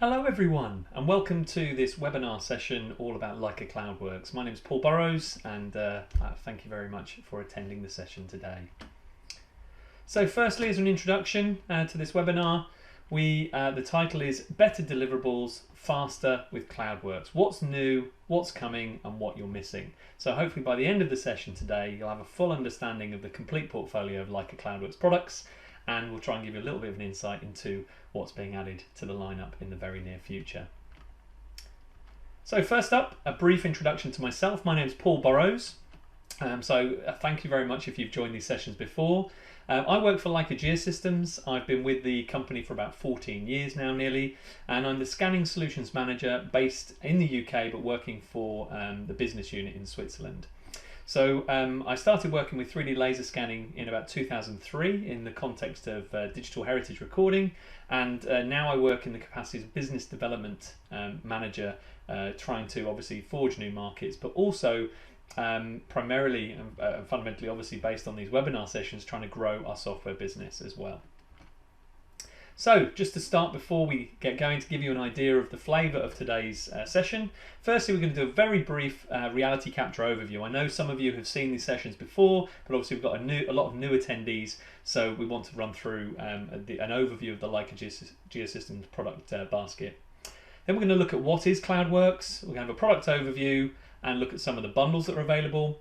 Hello everyone and welcome to this webinar session all about Leica CloudWorks. My name is Paul Burrows and thank you very much for attending the session today. So firstly, as an introduction to this webinar, the title is Better Deliverables Faster with CloudWorks. What's new, what's coming and what you're missing. So hopefully by the end of the session today you'll have a full understanding of the complete portfolio of Leica CloudWorks products, and we'll try and give you a little bit of an insight into what's being added to the lineup in the very near future. So first up, a brief introduction to myself. My name is Paul Burrows. Thank you very much if you've joined these sessions before. I work for Leica Geosystems. I've been with the company for about 14 years now nearly, and I'm the Scanning Solutions Manager based in the UK but working for the business unit in Switzerland. So I started working with 3D laser scanning in about 2003 in the context of digital heritage recording, and now I work in the capacity as business development manager, trying to obviously forge new markets, but also primarily and fundamentally obviously based on these webinar sessions, trying to grow our software business as well. So just to start, before we get going, to give you an idea of the flavour of today's session, firstly we're going to do a very brief reality capture overview. I know some of you have seen these sessions before, but obviously we've got a lot of new attendees, so we want to run through an overview of the Leica Geosystems product basket. Then we're going to look at what is CloudWorks, we're going to have a product overview and look at some of the bundles that are available,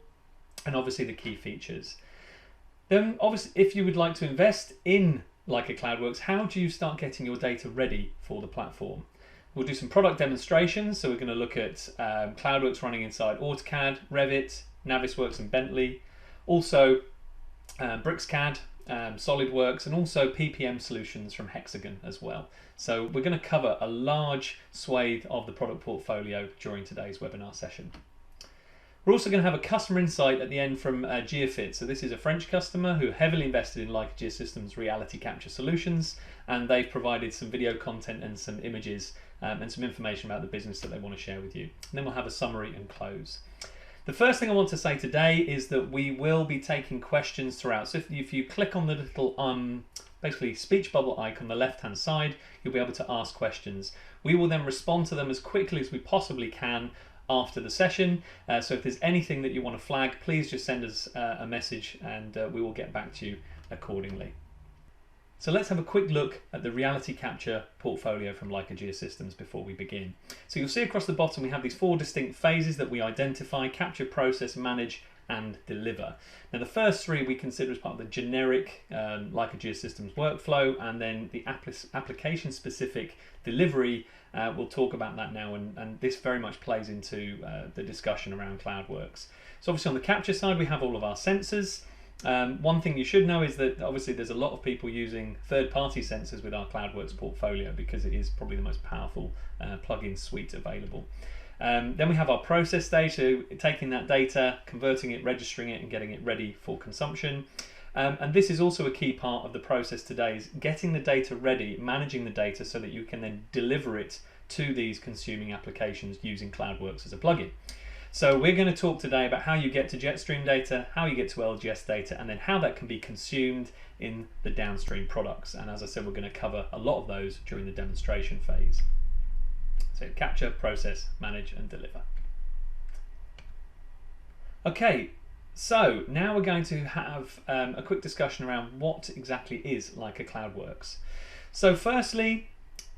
and obviously the key features. Then obviously if you would like to invest in Leica CloudWorks, how do you start getting your data ready for the platform? We'll do some product demonstrations, so we're going to look at CloudWorks running inside AutoCAD, Revit, Navisworks and Bentley, also BricsCAD, SolidWorks, and also PPM solutions from Hexagon as well. So we're going to cover a large swathe of the product portfolio during today's webinar session. We're also going to have a customer insight at the end from Geofit. So this is a French customer who heavily invested in Leica Geosystems reality capture solutions, and they've provided some video content and some images and some information about the business that they want to share with you. And then we'll have a summary and close. The first thing I want to say today is that we will be taking questions throughout. So if you click on the little basically speech bubble icon on the left hand side, you'll be able to ask questions. We will then respond to them as quickly as we possibly can after the session, so if there's anything that you want to flag, please just send us a message and we will get back to you accordingly. So let's have a quick look at the reality capture portfolio from Leica Geosystems before we begin. So you'll see across the bottom we have these four distinct phases that we identify: capture, process, manage and deliver. Now the first three we consider as part of the generic Leica Geosystems workflow, and then the application specific delivery. We'll talk about that now, and this very much plays into the discussion around CloudWorks. So obviously on the capture side we have all of our sensors. One thing you should know is that obviously there's a lot of people using third-party sensors with our CloudWorks portfolio because it is probably the most powerful plugin suite available. Then we have our process stage, so taking that data, converting it, registering it and getting it ready for consumption. And this is also a key part of the process today, is getting the data ready, managing the data so that you can then deliver it to these consuming applications using CloudWorks as a plugin. So we're going to talk today about how you get to Jetstream data, how you get to LGS data, and then how that can be consumed in the downstream products. And as I said, we're going to cover a lot of those during the demonstration phase. So capture, process, manage and deliver. Okay. So now we're going to have a quick discussion around what exactly is Leica CloudWorks. So firstly,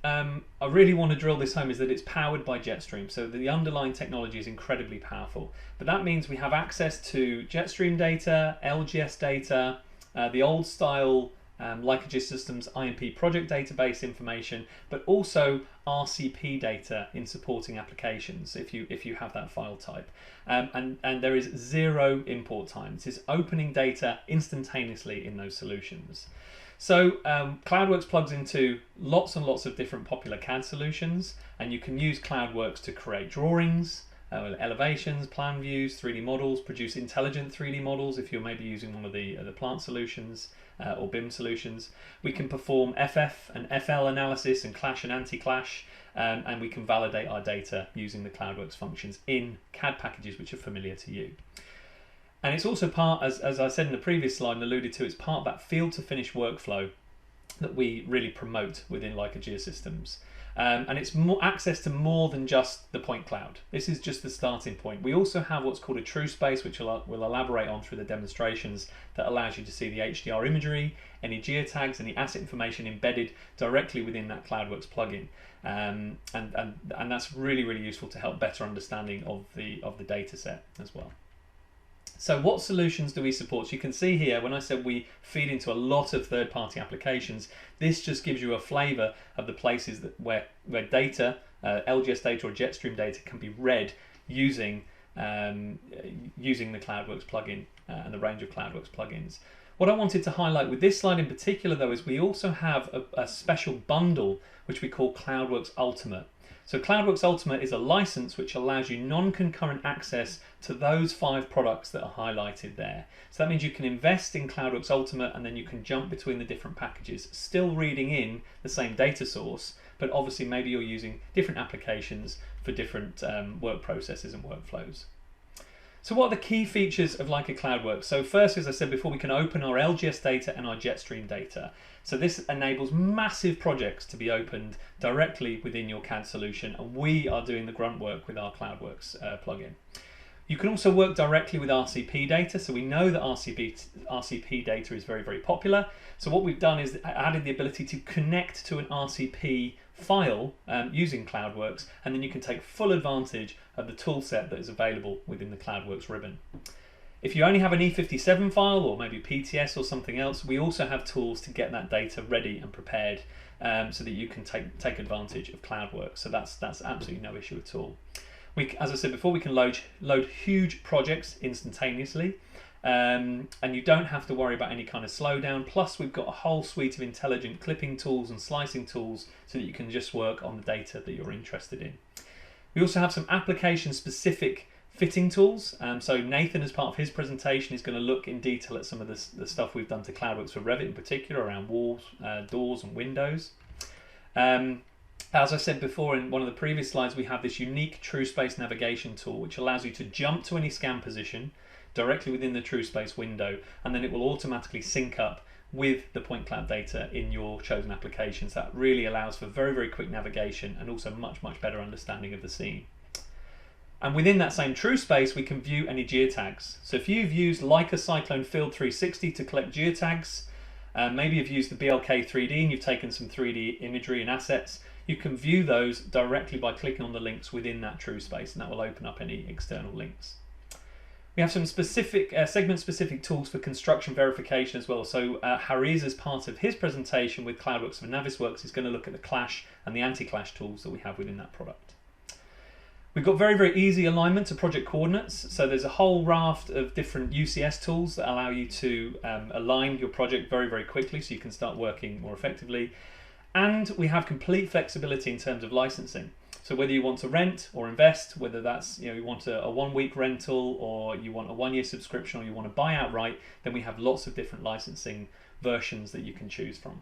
I really want to drill this home, is that it's powered by Jetstream. So the underlying technology is incredibly powerful, but that means we have access to Jetstream data, LGS data, the old style Leica Geosystems IMP project database information, but also RCP data in supporting applications if you have that file type. And there is zero import time. This is opening data instantaneously in those solutions. So CloudWorks plugs into lots and lots of different popular CAD solutions, and you can use CloudWorks to create drawings, elevations, plan views, 3D models, produce intelligent 3D models if you're maybe using one of the plant solutions or BIM solutions. We can perform FF and FL analysis and clash and anti-clash, and we can validate our data using the CloudWorks functions in CAD packages which are familiar to you. And it's also part, as I said in the previous slide and alluded to, it's part of that field to finish workflow that we really promote within Leica Geosystems. And it's more access to more than just the point cloud. This is just the starting point. We also have what's called a true space, which we'll elaborate on through the demonstrations, that allows you to see the HDR imagery, any geotags, any asset information embedded directly within that CloudWorks plugin. And that's really, really useful to help better understanding of the data set as well. So what solutions do we support? So you can see here, when I said we feed into a lot of third-party applications, this just gives you a flavor of the places where data, LGS data or Jetstream data, can be read using the CloudWorks plugin and the range of CloudWorks plugins. What I wanted to highlight with this slide in particular, though, is we also have a special bundle which we call CloudWorks Ultimate. So CloudWorks Ultimate is a license which allows you non-concurrent access to those 5 products that are highlighted there. So that means you can invest in CloudWorks Ultimate and then you can jump between the different packages, still reading in the same data source, but obviously maybe you're using different applications for different work processes and workflows. So what are the key features of Leica CloudWorks? So first, as I said before, we can open our LGS data and our Jetstream data. So this enables massive projects to be opened directly within your CAD solution, and we are doing the grunt work with our CloudWorks plugin. You can also work directly with RCP data, so we know that RCP data is very, very popular. So what we've done is added the ability to connect to an RCP file using CloudWorks, and then you can take full advantage of the tool set that is available within the CloudWorks ribbon. If you only have an E57 file or maybe PTS or something else, we also have tools to get that data ready and prepared so that you can take advantage of CloudWorks. So that's absolutely no issue at all. As I said before, we can load huge projects instantaneously, and you don't have to worry about any kind of slowdown. Plus, we've got a whole suite of intelligent clipping tools and slicing tools so that you can just work on the data that you're interested in. We also have some application-specific fitting tools. So Nathan, as part of his presentation, is going to look in detail at some of the stuff we've done to CloudWorks for Revit in particular around walls, doors and windows. As I said before in one of the previous slides, we have this unique True Space navigation tool which allows you to jump to any scan position directly within the True Space window, and then it will automatically sync up with the point cloud data in your chosen applications. That really allows for very, very quick navigation and also much, much better understanding of the scene. And within that same True Space, we can view any geotags. So if you've used Leica Cyclone Field 360 to collect geotags, maybe you've used the BLK 3D and you've taken some 3D imagery and assets, you can view those directly by clicking on the links within that True Space, and that will open up any external links. We have some specific segment-specific tools for construction verification as well. So Hariz, as part of his presentation with CloudWorks for Navisworks, is going to look at the clash and the anti-clash tools that we have within that product. We've got very, very easy alignment to project coordinates. So there's a whole raft of different UCS tools that allow you to align your project very, very quickly so you can start working more effectively. And we have complete flexibility in terms of licensing. So whether you want to rent or invest, whether that's you want a 1-week rental or you want a 1-year subscription or you want to buy outright, then we have lots of different licensing versions that you can choose from.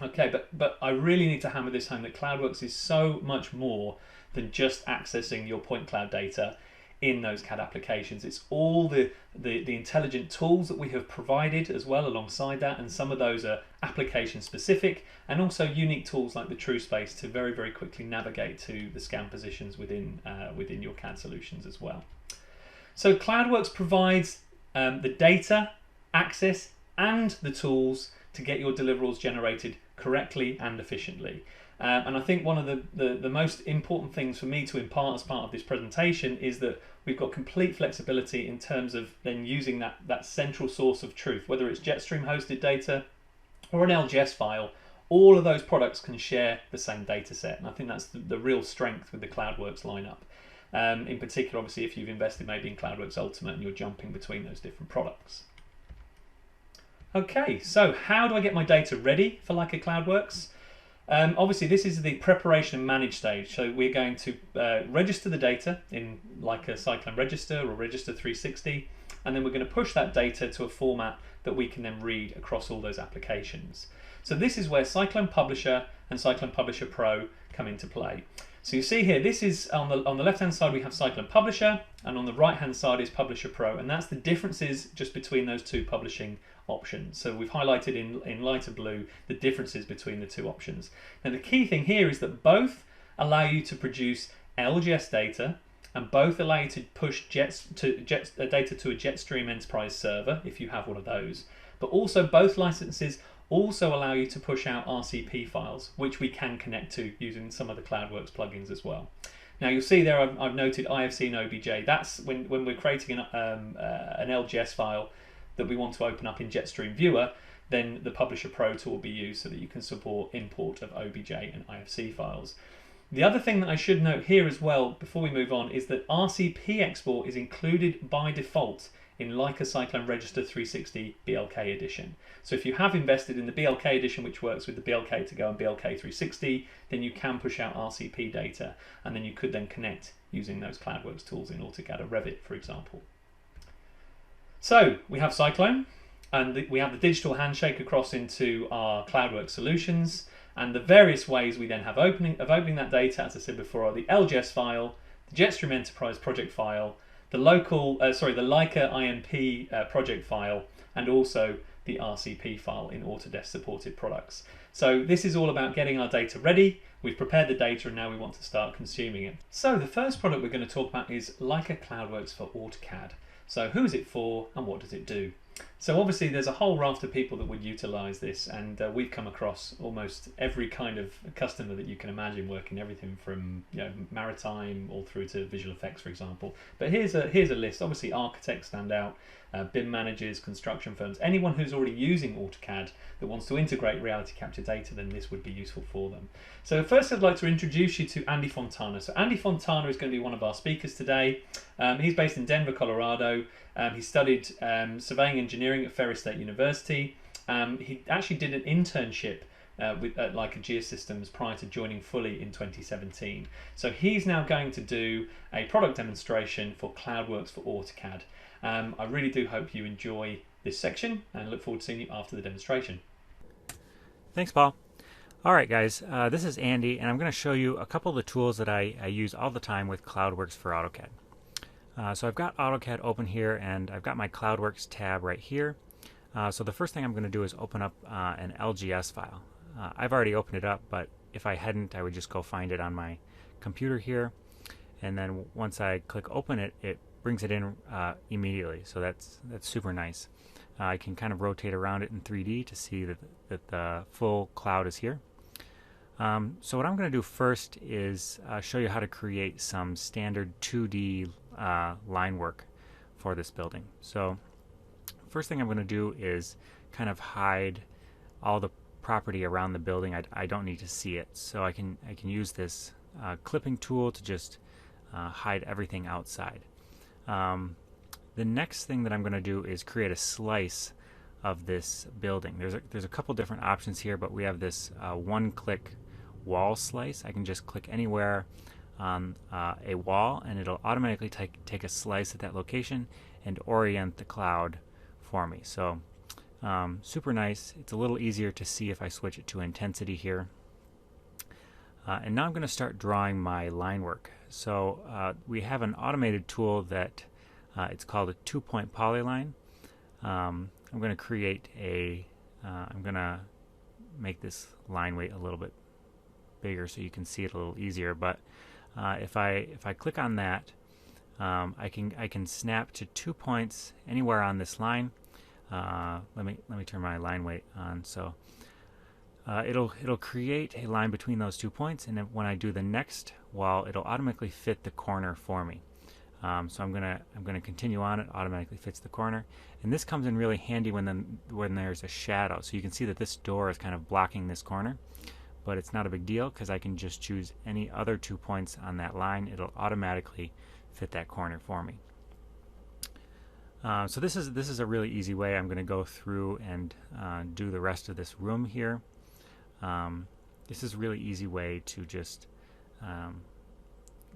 Okay, but I really need to hammer this home that CloudWorks is so much more than just accessing your point cloud data in those CAD applications. It's all the intelligent tools that we have provided as well alongside that, and some of those are application specific and also unique tools like the True Space to very, very quickly navigate to the scan positions within your CAD solutions as well. So CloudWorks provides the data, access and the tools to get your deliverables generated correctly and efficiently. And I think one of the most important things for me to impart as part of this presentation is that we've got complete flexibility in terms of then using that central source of truth, whether it's Jetstream hosted data or an LGS file. All of those products can share the same data set, and I think that's the real strength with the CloudWorks lineup. In particular, obviously, if you've invested maybe in CloudWorks Ultimate and you're jumping between those different products. Okay, so how do I get my data ready for Leica CloudWorks? Obviously, this is the preparation and manage stage. So we're going to register the data in Leica Cyclone Register or Register 360, and then we're going to push that data to a format that we can then read across all those applications. So this is where Cyclone Publisher and Cyclone Publisher Pro come into play. So you see here, this is on the left-hand side we have Cyclone Publisher, and on the right-hand side is Publisher Pro, and that's the differences just between those two publishing options. So we've highlighted in lighter blue the differences between the two options. Now the key thing here is that both allow you to produce LGS data, and both allow you to push data to a Jetstream Enterprise server if you have one of those. But also both licenses also allow you to push out RCP files, which we can connect to using some of the CloudWorks plugins as well. Now you'll see there I've noted IFC and OBJ. That's when we're creating an LGS file that we want to open up in Jetstream Viewer, then the Publisher Pro tool will be used so that you can support import of OBJ and IFC files. The other thing that I should note here as well before we move on is that RCP export is included by default in Leica Cyclone Register 360 BLK edition. So if you have invested in the BLK edition, which works with the BLK to go and BLK 360, then you can push out RCP data, and then you could then connect using those CloudWorks tools in AutoCAD or Revit, for example. So we have Cyclone, and we have the digital handshake across into our CloudWorks solutions, and the various ways we then have opening that data, as I said before, are the LGS file, the Jetstream Enterprise project file, the Leica IMP project file, and also the RCP file in Autodesk supported products. So this is all about getting our data ready. We've prepared the data and now we want to start consuming it. So the first product we're going to talk about is Leica CloudWorks for AutoCAD. So who is it for and what does it do? So obviously there's a whole raft of people that would utilize this, and we've come across almost every kind of customer that you can imagine, working everything from maritime all through to visual effects, for example. But here's a list. Obviously architects stand out, BIM managers, construction firms, anyone who's already using AutoCAD that wants to integrate reality capture data, then this would be useful for them. So first I'd like to introduce you to Andy Fontana. So Andy Fontana is going to be one of our speakers today. He's based in Denver, Colorado. He studied surveying engineering at Ferris State University. He actually did an internship at Leica Geosystems prior to joining fully in 2017. So he's now going to do a product demonstration for CloudWorks for AutoCAD. I really do hope you enjoy this section and look forward to seeing you after the demonstration. Thanks, Paul. All right, guys, this is Andy, and I'm going to show you a couple of the tools that I use all the time with CloudWorks for AutoCAD. So I've got AutoCAD open here, and I've got my CloudWorks tab right here. So the first thing I'm going to do is open up an LGS file. I've already opened it up, but if I hadn't, I would just go find it on my computer here. And then once I click open it, it brings it in immediately. So that's super nice. I can kind of rotate around it in 3D to see that the full cloud is here. So what I'm going to do first is show you how to create some standard 2D line work for this building. So first thing I'm going to do is kind of hide all the property around the building. I don't need to see it, so I can use this clipping tool to just hide everything outside. The next thing that I'm going to do is create a slice of this building. There's a couple different options here, but we have this one-click wall slice. I can just click anywhere on a wall, and it'll automatically take a slice at that location and orient the cloud for me. So super nice. It's a little easier to see if I switch it to intensity here. And now I'm going to start drawing my line work. So we have an automated tool that it's called a 2-point polyline. I'm going to create I'm going to make this line weight a little bit bigger so you can see it a little easier. But if I click on that, I can snap to 2 points anywhere on this line. Let me turn my line weight on. So it'll create a line between those 2 points, and then when I do the next wall, it'll automatically fit the corner for me. So I'm gonna continue on. It automatically fits the corner, and this comes in really handy when there's a shadow. So you can see that this door is kind of blocking this corner, but it's not a big deal because I can just choose any other 2 points on that line. It'll automatically fit that corner for me. So this is a really easy way. I'm going to go through and do the rest of this room here. This is a really easy way to just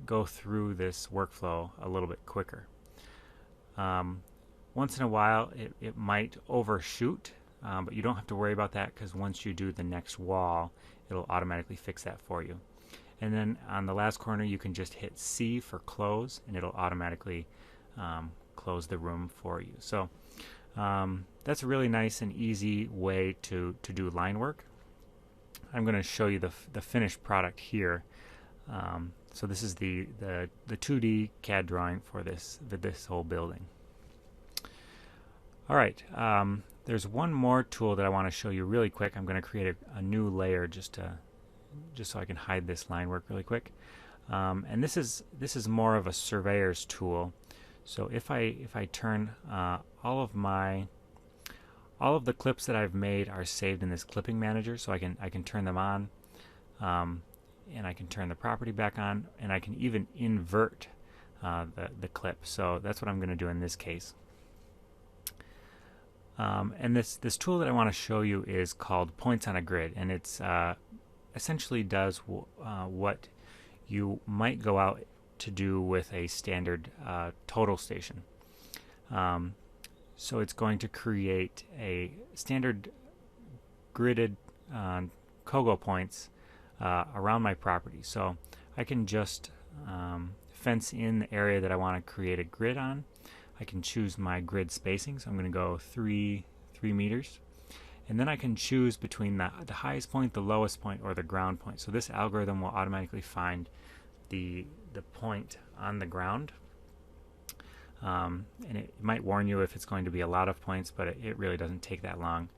go through this workflow a little bit quicker. Once in a while it might overshoot, but you don't have to worry about that because once you do the next wall, it'll automatically fix that for you. And then on the last corner you can just hit C for close, and it'll automatically close the room for you. So That's a really nice and easy way to do line work. I'm going to show you the finished product here. So this is the 2D CAD drawing for this whole building. All right, there's one more tool that I want to show you really quick. I'm going to create a new layer just so I can hide this line work really quick. And this is more of a surveyor's tool. So if I turn all of the clips that I've made are saved in this clipping manager, so I can turn them on, and I can turn the property back on, and I can even invert the clip. So that's what I'm going to do in this case. And this tool that I want to show you is called Points on a Grid, and it's essentially does what you might go out to do with a standard total station. So it's going to create a standard gridded Kogo points around my property. So I can just fence in the area that I want to create a grid on. I can choose my grid spacing, so I'm going to go 3 meters. And then I can choose between the highest point, the lowest point, or the ground point. So this algorithm will automatically find the point on the ground. And it might warn you if it's going to be a lot of points, but it really doesn't take that long.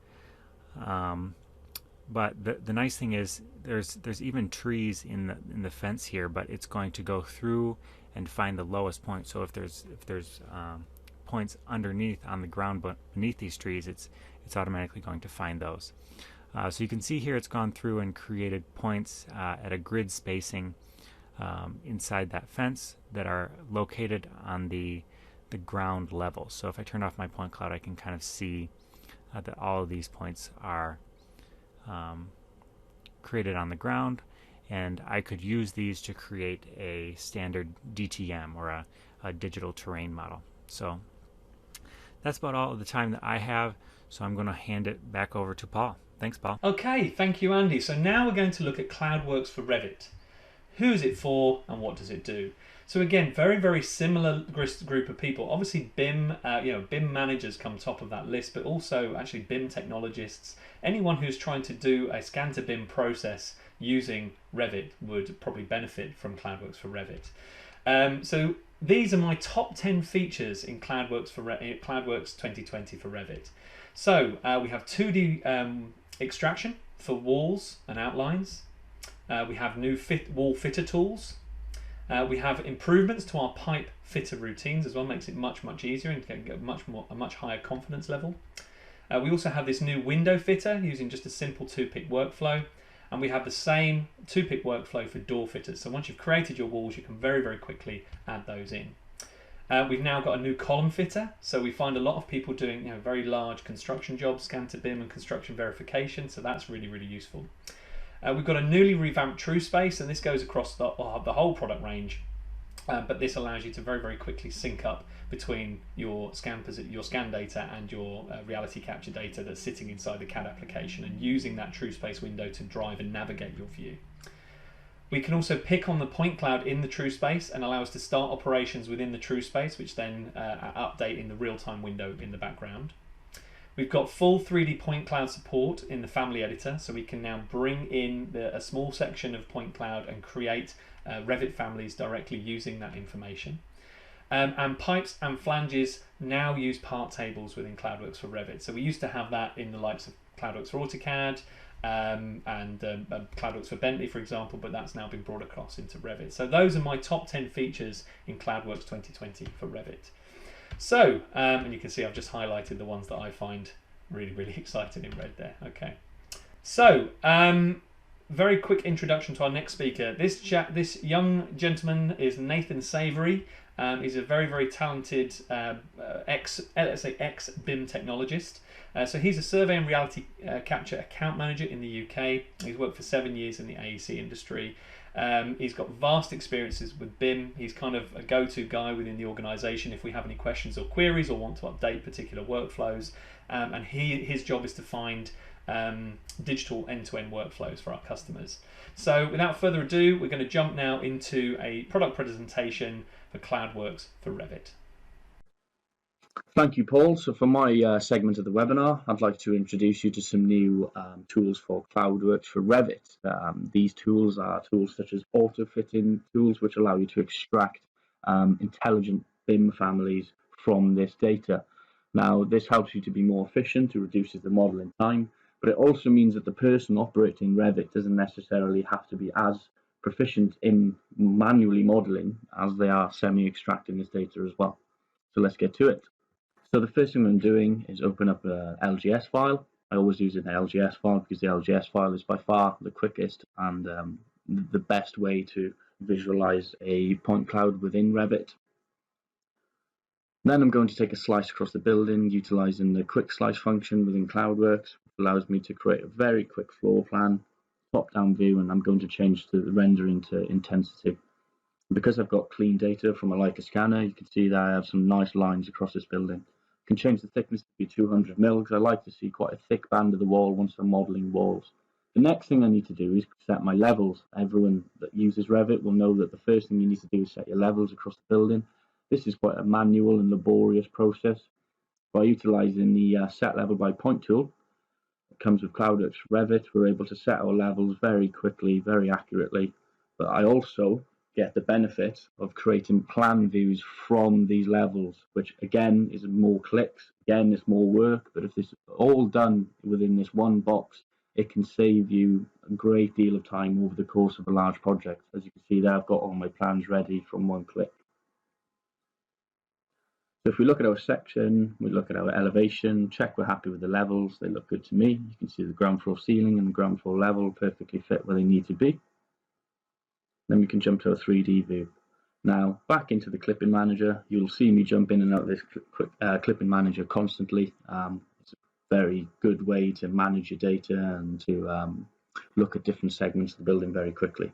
But the nice thing is there's even trees in the fence here, but it's going to go through and find the lowest point. So if there's points underneath on the ground, but beneath these trees, it's automatically going to find those. So you can see here it's gone through and created points at a grid spacing inside that fence that are located on the ground level. So if I turn off my point cloud, I can kind of see that all of these points are created on the ground, and I could use these to create a standard DTM, or a digital terrain model. So that's about all of the time that I have, so I'm going to hand it back over to Paul. Thanks, Paul. Okay, thank you, Andy. So now we're going to look at CloudWorks for Revit. Who is it for and what does it do? So again, very, very similar group of people. Obviously BIM, BIM managers come top of that list, but also actually BIM technologists. Anyone who's trying to do a scan to BIM process using Revit would probably benefit from CloudWorks for Revit. So these are my top 10 features in CloudWorks 2020 for Revit. So we have 2D extraction for walls and outlines. We have new wall fitter tools. We have improvements to our pipe fitter routines as well, makes it much easier and can get a much higher confidence level. We also have this new window fitter using just a simple 2-pick workflow, and we have the same 2-pick workflow for door fitters. So once you've created your walls, you can very quickly add those in. We've now got a new column fitter, so we find a lot of people doing very large construction jobs, scan to BIM and construction verification, so that's really useful. We've got a newly revamped TrueSpace, and this goes across the whole product range, but this allows you to very quickly sync up between your scan data and your reality capture data that's sitting inside the CAD application, and using that TrueSpace window to drive and navigate your view. We can also pick on the point cloud in the TrueSpace and allow us to start operations within the TrueSpace, which then update in the real-time window in the background. We've got full 3D point cloud support in the family editor, so we can now bring in a small section of point cloud and create Revit families directly using that information. And pipes and flanges now use part tables within CloudWorks for Revit. So we used to have that in the likes of CloudWorks for AutoCAD and CloudWorks for Bentley, for example, but that's now been brought across into Revit. So those are my top 10 features in CloudWorks 2020 for Revit. So, and you can see I've just highlighted the ones that I find really exciting in red there. Okay. So, very quick introduction to our next speaker. This young gentleman is Nathan Savory. He's a very talented ex-BIM technologist. So he's a survey and reality capture account manager in the UK. He's worked for 7 years in the AEC industry. He's got vast experiences with BIM. He's kind of a go-to guy within the organisation if we have any questions or queries or want to update particular workflows. And his job is to find digital end-to-end workflows for our customers. So without further ado, we're going to jump now into a product presentation for CloudWorks for Revit. Thank you, Paul. So for my segment of the webinar, I'd like to introduce you to some new tools for CloudWorks for Revit. These tools are tools such as auto-fitting tools, which allow you to extract intelligent BIM families from this data. Now, this helps you to be more efficient, it reduces the modeling time, but it also means that the person operating Revit doesn't necessarily have to be as proficient in manually modeling as they are semi-extracting this data as well. So let's get to it. So the first thing I'm doing is open up a LGS file. I always use an LGS file because the LGS file is by far the quickest and the best way to visualize a point cloud within Revit. Then I'm going to take a slice across the building utilizing the quick slice function within CloudWorks, which allows me to create a very quick floor plan, top-down view, and I'm going to change the rendering to intensity. Because I've got clean data from a Leica scanner, you can see that I have some nice lines across this building. I can change the thickness to be 200 mil because I like to see quite a thick band of the wall once I'm modeling walls. The next thing I need to do is set my levels. Everyone that uses Revit will know that the first thing you need to do is set your levels across the building. This is quite a manual and laborious process. By utilizing the set level by point tool, it comes with CloudWorks Revit, we're able to set our levels very quickly, very accurately. But I also get the benefit of creating plan views from these levels, which again is more clicks, again is more work, but if this is all done within this one box, it can save you a great deal of time over the course of a large project. As you can see there, I've got all my plans ready from one click. So if we look at our section, we look at our elevation, check we're happy with the levels, they look good to me. You can see the ground floor ceiling and the ground floor level perfectly fit where they need to be. Then we can jump to a 3D view. Now, back into the clipping manager, you'll see me jump in and out of this clipping manager constantly. It's a very good way to manage your data and to look at different segments of the building very quickly.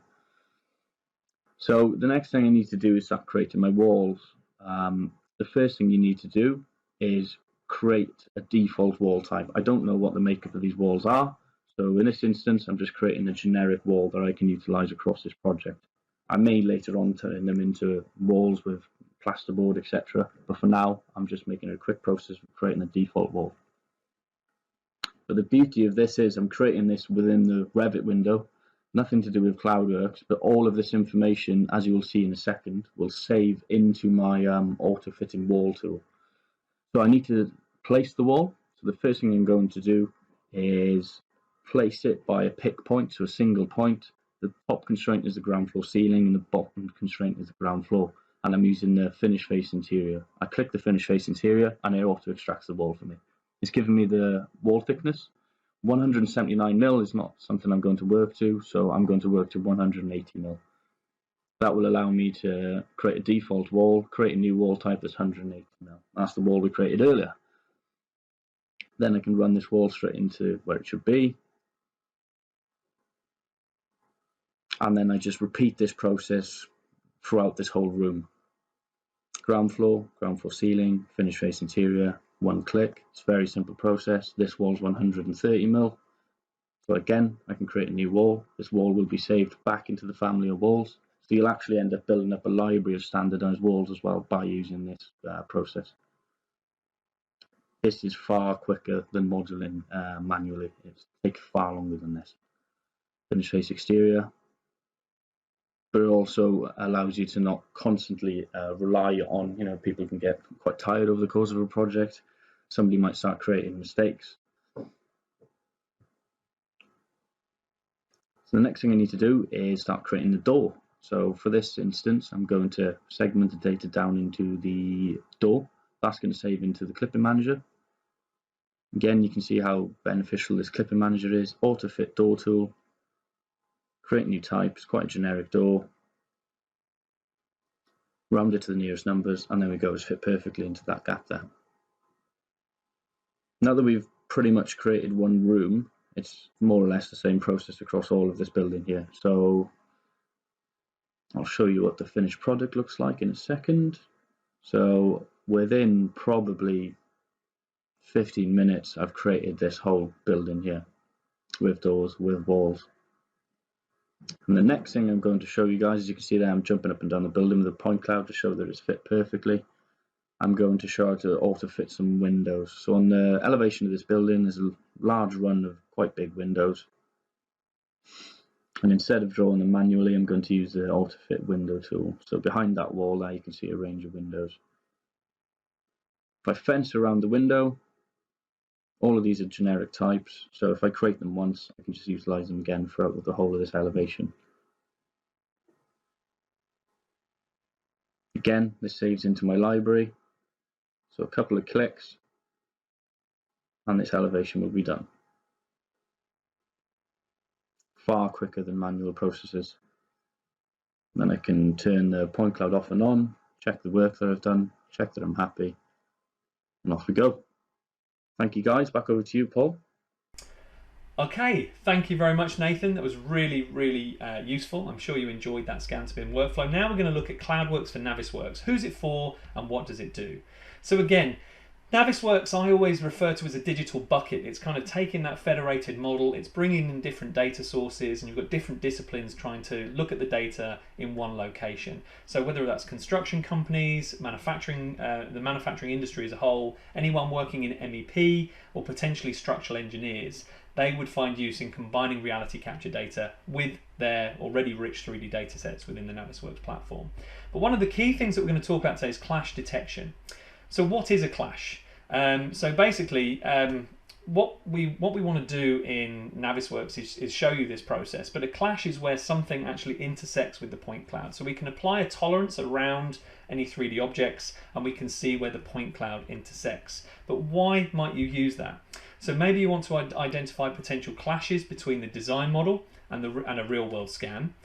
So the next thing I need to do is start creating my walls. The first thing you need to do is create a default wall type. I don't know what the makeup of these walls are, so in this instance, I'm just creating a generic wall that I can utilize across this project. I may later on turn them into walls with plasterboard, etc. But for now, I'm just making a quick process of creating a default wall. But the beauty of this is I'm creating this within the Revit window, nothing to do with CloudWorks, but all of this information, as you will see in a second, will save into my auto-fitting wall tool. So I need to place the wall. So the first thing I'm going to do is place it by a pick point, so a single point. The top constraint is the ground floor ceiling and the bottom constraint is the ground floor. And I'm using the finish face interior. I click the finish face interior and it auto extracts the wall for me. It's giving me the wall thickness. 179 mil is not something I'm going to work to, so I'm going to work to 180 mil. That will allow me to create a default wall, create a new wall type that's 180 mil. That's the wall we created earlier. Then I can run this wall straight into where it should be. And then I just repeat this process throughout this whole room. Ground floor ceiling, finish face interior, one click. It's a very simple process. This wall's 130 mil. So again, I can create a new wall. This wall will be saved back into the family of walls. So you'll actually end up building up a library of standardized walls as well by using this process. This is far quicker than modeling manually. It takes far longer than this. Finish face exterior. But it also allows you to not constantly rely on, people can get quite tired over the course of a project. Somebody might start creating mistakes. So the next thing I need to do is start creating the door. So for this instance, I'm going to segment the data down into the door. That's going to save into the clipping manager. Again, you can see how beneficial this clipping manager is. Auto fit door tool. Create new type. It's quite a generic door. Round it to the nearest numbers, and then we go as fit perfectly into that gap there. Now that we've pretty much created one room, it's more or less the same process across all of this building here. So I'll show you what the finished product looks like in a second. So within probably 15 minutes, I've created this whole building here with doors, with walls. And the next thing I'm going to show you guys, as you can see there, I'm jumping up and down the building with a point cloud to show that it's fit perfectly. I'm going to show how to auto fit some windows. So on the elevation of this building, there's a large run of quite big windows. And instead of drawing them manually, I'm going to use the auto fit window tool. So behind that wall there, you can see a range of windows. If I fence around the window, all of these are generic types. So if I create them once, I can just utilize them again throughout the whole of this elevation. Again, this saves into my library. So a couple of clicks, and this elevation will be done. Far quicker than manual processes. Then I can turn the point cloud off and on, check the work that I've done, check that I'm happy, and off we go. Thank you guys, back over to you, Paul. Okay, thank you very much, Nathan. That was really useful. I'm sure you enjoyed that scan to bin workflow. Now we're going to look at CloudWorks for Navisworks. Who's it for and what does it do? So again, Navisworks I always refer to as a digital bucket. It's kind of taking that federated model, it's bringing in different data sources, and you've got different disciplines trying to look at the data in one location. So whether that's construction companies, manufacturing, the manufacturing industry as a whole, anyone working in MEP, or potentially structural engineers, they would find use in combining reality capture data with their already rich 3D data sets within the Navisworks platform. But one of the key things that we're going to talk about today is clash detection. So what is a clash? So basically, what we want to do in Navisworks is show you this process, but a clash is where something actually intersects with the point cloud. So we can apply a tolerance around any 3D objects and we can see where the point cloud intersects. But why might you use that? So maybe you want to identify potential clashes between the design model and a real world scan.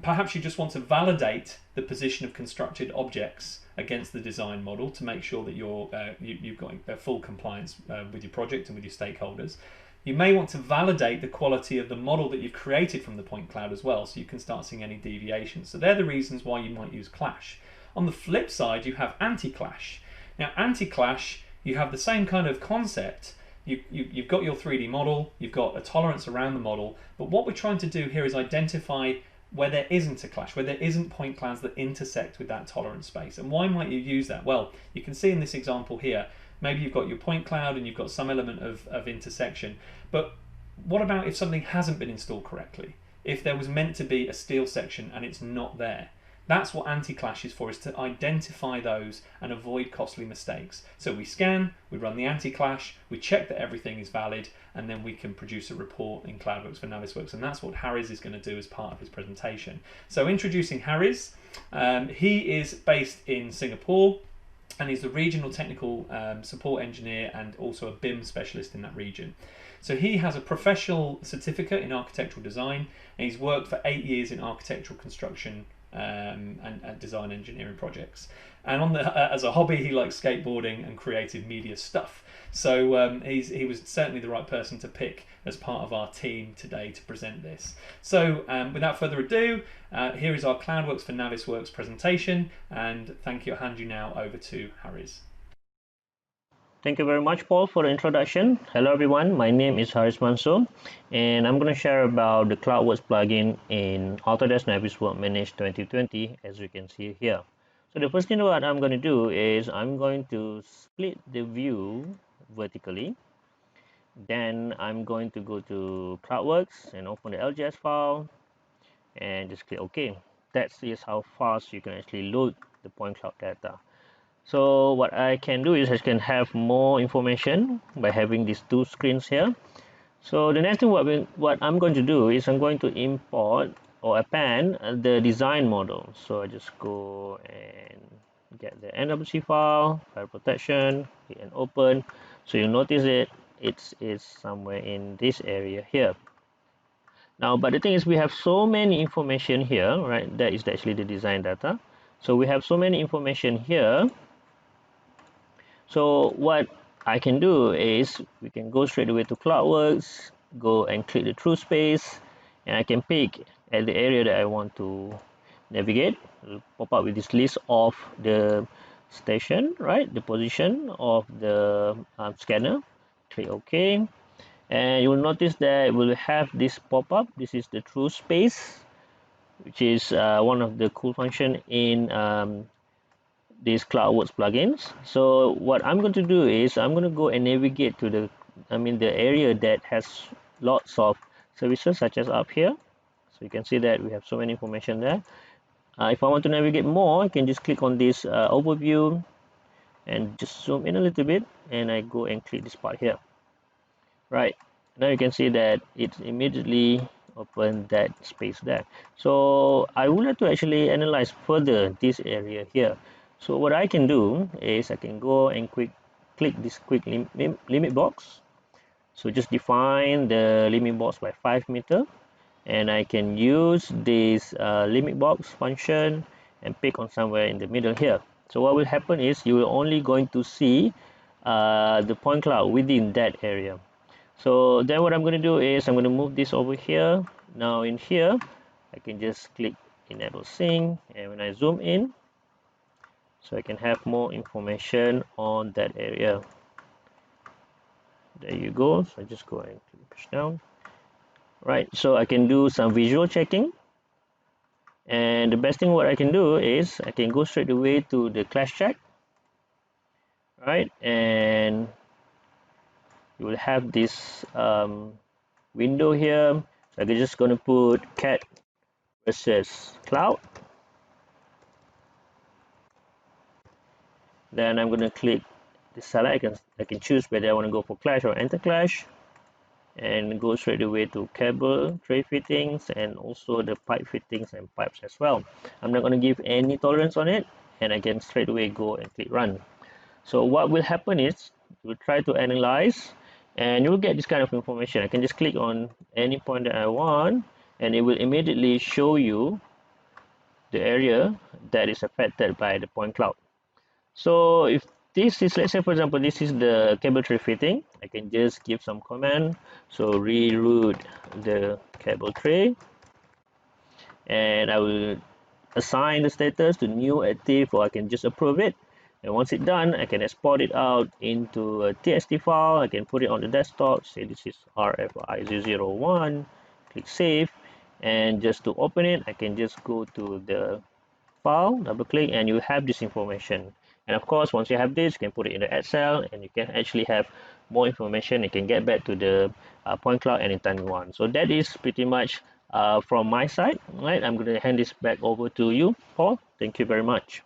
Perhaps you just want to validate the position of constructed objects against the design model to make sure that you've got full compliance with your project and with your stakeholders. You may want to validate the quality of the model that you've created from the point cloud as well, so you can start seeing any deviations. So they're the reasons why you might use clash. On the flip side, you have anti-clash. Now, anti-clash, you have the same kind of concept. You've got your 3D model, you've got a tolerance around the model, but what we're trying to do here is identify where there isn't a clash, where there isn't point clouds that intersect with that tolerance space. And why might you use that? Well, you can see in this example here, maybe you've got your point cloud and you've got some element of intersection, but what about if something hasn't been installed correctly? If there was meant to be a steel section and it's not there? That's what anti-clash is for, is to identify those and avoid costly mistakes. So we scan, we run the anti-clash, we check that everything is valid, and then we can produce a report in CloudWorks for Navisworks, and that's what Harris is going to do as part of his presentation. So introducing Harris, he is based in Singapore, and he's the regional technical support engineer and also a BIM specialist in that region. So he has a professional certificate in architectural design, and he's worked for 8 years in architectural construction and design engineering projects. And as a hobby, he likes skateboarding and creative media stuff. So he was certainly the right person to pick as part of our team today to present this. So without further ado, here is our CloudWorks for Navisworks presentation, and thank you. I'll hand you now over to Harris. Thank you very much, Paul, for the introduction. Hello everyone, my name is Haris Mansoor, and I'm going to share about the CloudWorks plugin in Autodesk Navisworks Manage 2020, as you can see here. So the first thing what I'm going to do is I'm going to split the view vertically. Then I'm going to go to CloudWorks and open the LGS file and just click OK. That is how fast you can actually load the point cloud data. So what I can do is I can have more information by having these two screens here. So the next thing what I'm going to do is I'm going to import or append the design model. So I just go and get the NWC file, file protection, hit and open. So you notice it's somewhere in this area here. Now, but the thing is we have so many information here, right? That is actually the design data. So we have so many information here. So what I can do is we can go straight away to CloudWorks, go and click the through space, and I can pick at the area that I want to navigate. It'll pop up with this list of the station, right? The position of the scanner. Click OK, and you will notice that it will have this pop up. This is the through space, which is one of the cool function in these CloudWorks plugins. So what I'm going to do is I'm going to go and navigate to the area that has lots of services, such as up here. So you can see that we have so many information there. If I want to navigate more, I can just click on this overview and just zoom in a little bit, and I go and click this part here. Right, now you can see that it immediately open that space there. So I would like to actually analyze further this area here. So what I can do is I can go and click this quick limit box. So just define the limit box by 5 meter, and I can use this limit box function and pick on somewhere in the middle here. So what will happen is you will only going to see the point cloud within that area. So then what I'm going to do is I'm going to move this over here. Now in here, I can just click enable sync, and when I zoom in, so I can have more information on that area. There you go. So I just go and push down. Right, so I can do some visual checking. And the best thing what I can do is I can go straight away to the clash check. Right, and you will have this window here. So I'm just going to put CAD versus cloud. Then I'm going to click the select. I can choose whether I want to go for clash or enter clash, and go straight away to cable tray fittings and also the pipe fittings and pipes as well. I'm not going to give any tolerance on it, and I can straight away go and click run. So what will happen is we'll try to analyze, and you will get this kind of information. I can just click on any point that I want, and it will immediately show you the area that is affected by the point cloud. So if this is, let's say for example, this is the cable tray fitting, I can just give some command. So reroute the cable tray, and I will assign the status to new, active, or I can just approve it. And once it's done, I can export it out into a TXT file. I can put it on the desktop, say this is RFI001, click save, and just to open it, I can just go to the file, double click, and you have this information. And of course, once you have this, you can put it in the Excel, and you can actually have more information. You can get back to the point cloud anytime you want. So that is pretty much from my side. Right, I'm going to hand this back over to you, Paul. Thank you very much.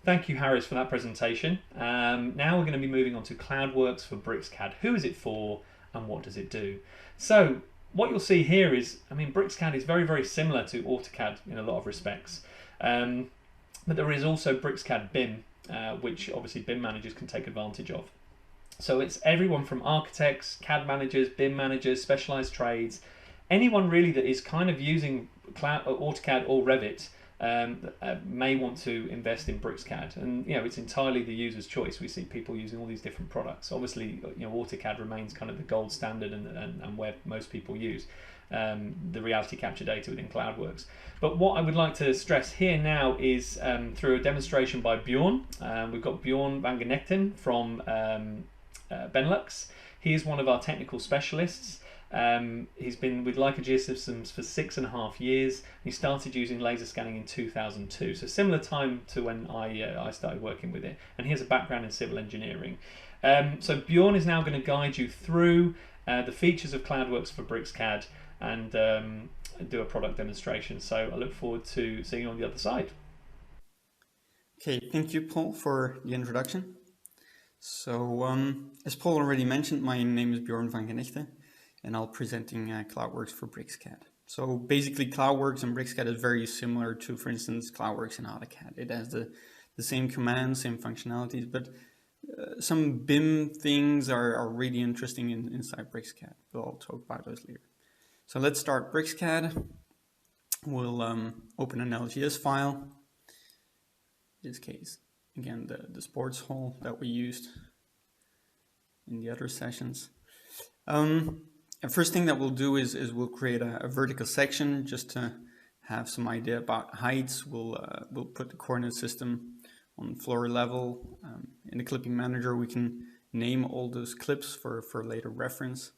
Thank you, Harris, for that presentation. Now we're going to be moving on to CloudWorks for BricsCAD. Who is it for, and what does it do? So what you'll see here is, BricsCAD is very, very similar to AutoCAD in a lot of respects. But there is also BricsCAD BIM, which obviously BIM managers can take advantage of. So it's everyone from architects, CAD managers, BIM managers, specialized trades, anyone really that is kind of using AutoCAD or Revit may want to invest in BricsCAD, and it's entirely the user's choice. We see people using all these different products. Obviously, AutoCAD remains kind of the gold standard and where most people use the reality capture data within CloudWorks. But what I would like to stress here now is through a demonstration by Bjorn. We've got Bjorn van Genekten from Benelux. He is one of our technical specialists. He's been with Leica Geosystems for 6.5 years. He started using laser scanning in 2002, so similar time to when I started working with it, and he has a background in civil engineering. So Bjorn is now going to guide you through the features of CloudWorks for BricsCAD and do a product demonstration. So I look forward to seeing you on the other side. Okay, thank you, Paul, for the introduction. So as Paul already mentioned, my name is Bjorn van Genekten, and I'll be presenting CloudWorks for BricsCAD. So basically CloudWorks and BricsCAD is very similar to, for instance, CloudWorks and AutoCAD. It has the same commands, same functionalities, but some BIM things are really interesting inside BricsCAD, but I'll talk about those later. So let's start BricsCAD. We'll open an LGS file. In this case, again, the sports hall that we used in the other sessions. And first thing that we'll do is we'll create a vertical section just to have some idea about heights. We'll put the coordinate system on floor level. In the clipping manager, we can name all those clips for later reference.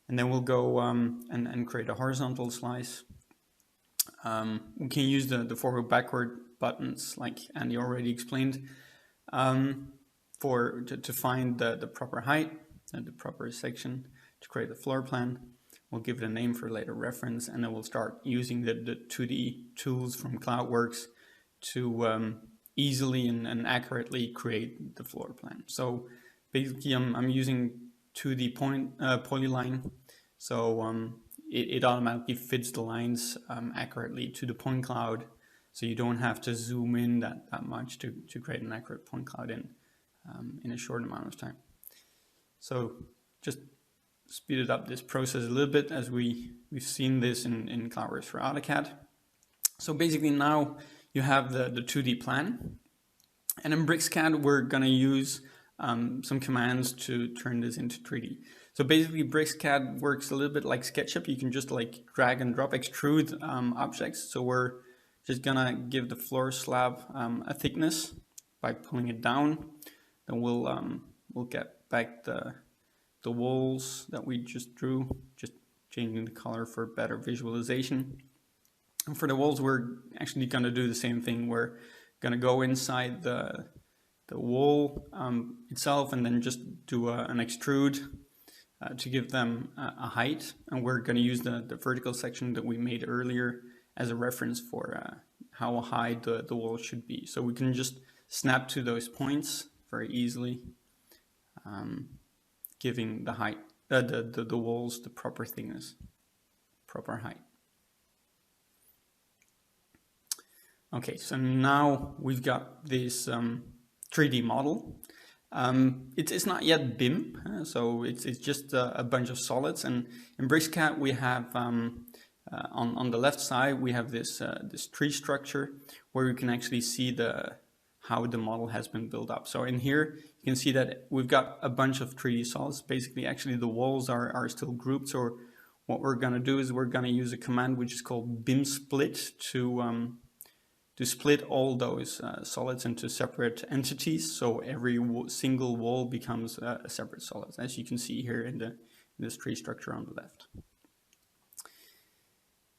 And then we'll go and create a horizontal slice. We can use the forward backward buttons, like Andy already explained, to find the proper height and the proper section to create the floor plan. We'll give it a name for later reference, and then we'll start using the 2D tools from CloudWorks to easily and accurately create the floor plan. So basically I'm using 2D polyline, so it automatically fits the lines accurately to the point cloud, so you don't have to zoom in that much to create an accurate point cloud in a short amount of time. So just speeded up this process a little bit, as we've seen this in CloudWorks for AutoCAD. So basically now you have the 2D plan, and in BricsCAD we're going to use some commands to turn this into 3D. So basically BricsCAD works a little bit like SketchUp. You can just like drag and drop, extrude objects. So we're just gonna give the floor slab a thickness by pulling it down. Then we'll get back the walls that we just drew, just changing the color for better visualization. And for the walls, we're actually going to do the same thing. We're going to go inside the wall itself and then just do an extrude to give them a height. And we're going to use the vertical section that we made earlier as a reference for how high the wall should be. So we can just snap to those points very easily, giving the height, the walls the proper thickness, proper height. Okay, so now we've got this 3D model. It's not yet BIM, so it's just a bunch of solids. And in BricsCAD we have on the left side we have this tree structure where you can actually see how the model has been built up. So in here you can see that we've got a bunch of 3D solids. Basically, actually the walls are still grouped. So what we're going to do is we're going to use a command which is called BIM split to split all those solids into separate entities, so every single wall becomes a separate solid, as you can see here in this tree structure on the left.